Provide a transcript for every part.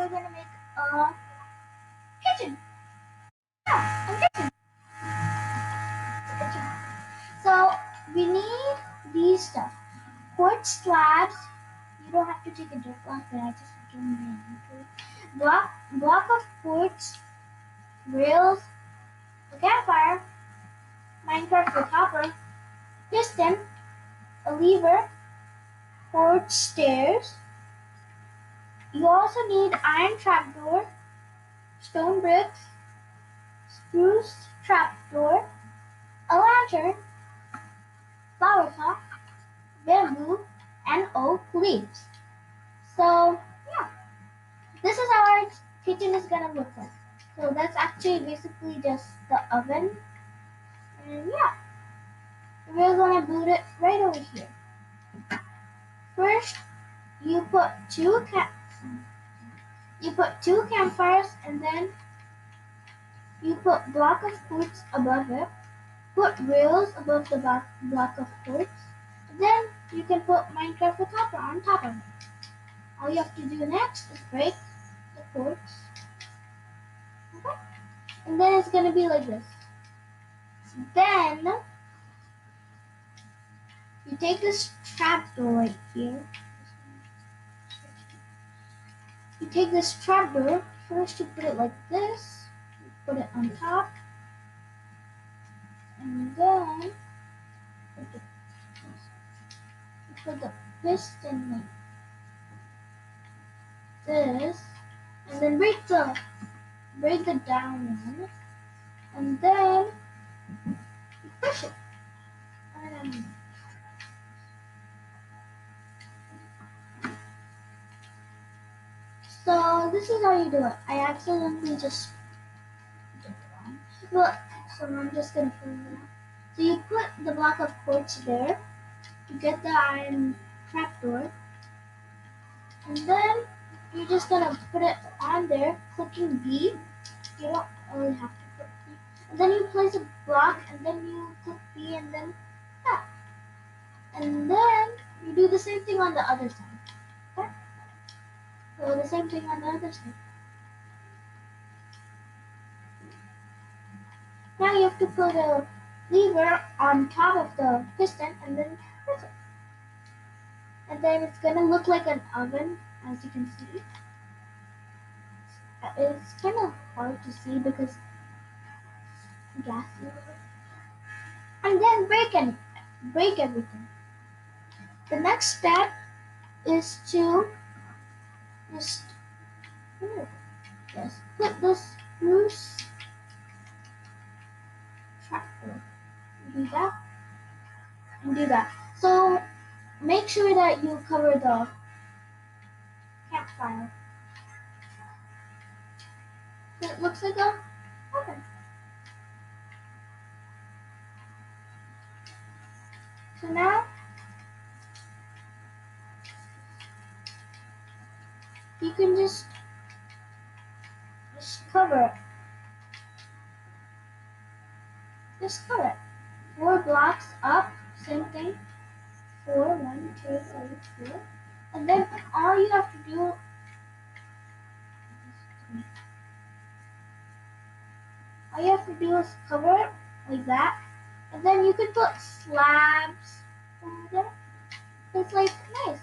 we're gonna make a kitchen. Yeah, a kitchen. Kitchen. So we need these stuff. Quartz slabs. You don't have to take a dirt block, but I just don't know. Block of quartz, rails, a campfire, Minecraft with hopper, piston, a lever, quartz stairs. You also need iron trapdoor, stone bricks, spruce trapdoor, a lantern, flower top, bamboo, and oak leaves. So yeah, this is how our kitchen is gonna look like. So that's actually basically just the oven, and yeah, we're gonna build it right over here. First, you put two campfires, and then you put block of quartz above it. Put rails above the block of quartz. Then you can put Minecraft with hopper on top of it. All you have to do next is break the quartz. Okay? And then it's gonna be like this. Then you take this trapdoor right here. You take this trapdoor. First you put it like this. You put it on top. And then you put the piston like this. And then break the down one. And then you push it. And so this is how you do it. I accidentally just did it wrong. Well, so I'm just gonna fill it out. So you put the block of quartz there. You get the iron trapdoor. And then you're just gonna put it on there, clicking B. You don't really have to click B. And then you place a block, and then you click B, and then yeah. And then you do the same thing on the other side. Okay? So the same thing on the other side. Now you have to put a lever on top of the piston, and then press it. And then it's gonna look like an oven, as you can see. It's kind of hard to see because it's gassy. And then break everything. The next step is to just put this spruce trapdoor. Do that and do that. So make sure that you cover the campfire. So it looks like a oven. So now you can just cover it. Just cover it. 4 blocks up, same thing. 4, 1, 2, 3, 4. And then all you have to do is cover it like that. And then you can put slabs over there. It's like nice.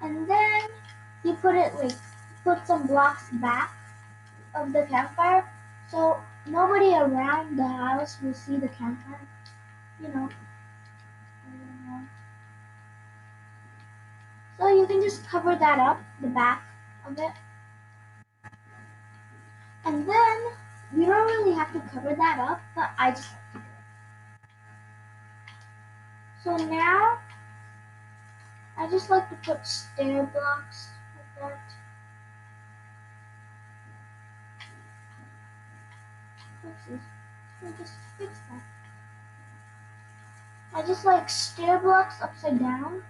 And then you put some blocks back of the campfire, so nobody around the house will see the campfire. You know. So you can just cover that up, the back of it. And then you don't really have to cover that up, but I just like to do it. So now I just like to put stair blocks like that. I just fix that. I just like stair blocks upside down,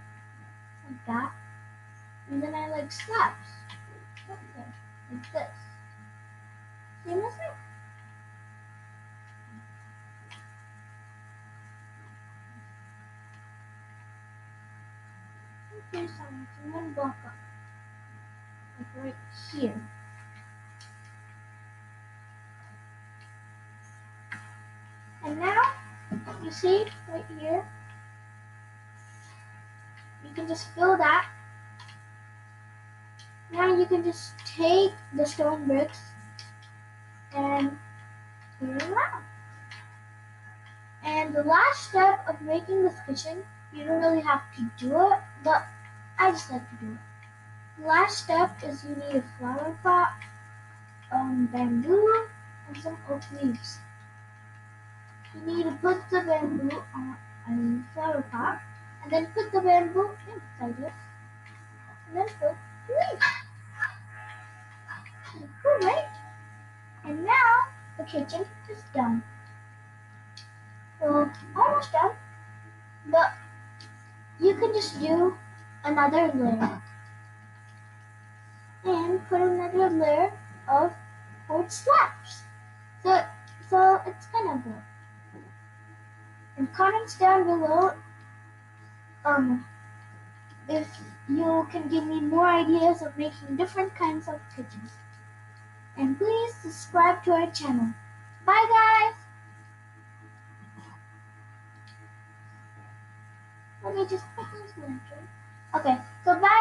like that. And then I like slabs, like this. See what I'm saying? Okay, so it's one block up. like right here. And now, you see right here, you can just fill that. Now you can just take the stone bricks and put it around. And the last step of making this kitchen, you don't really have to do it, but I just like to do it. The last step is you need a flower pot, bamboo, and some oak leaves. You need to put the bamboo on a flower pot, and then put the bamboo inside it, and then put the leaves. Alright, and now the kitchen is done. Well, almost done, but you can just do another layer and put another layer of quartz slabs. So, so it's kind of good. And comments down below if you can give me more ideas of making different kinds of kitchens. And please subscribe to our channel. Bye guys! Let me just put this lantern. Okay, so bye.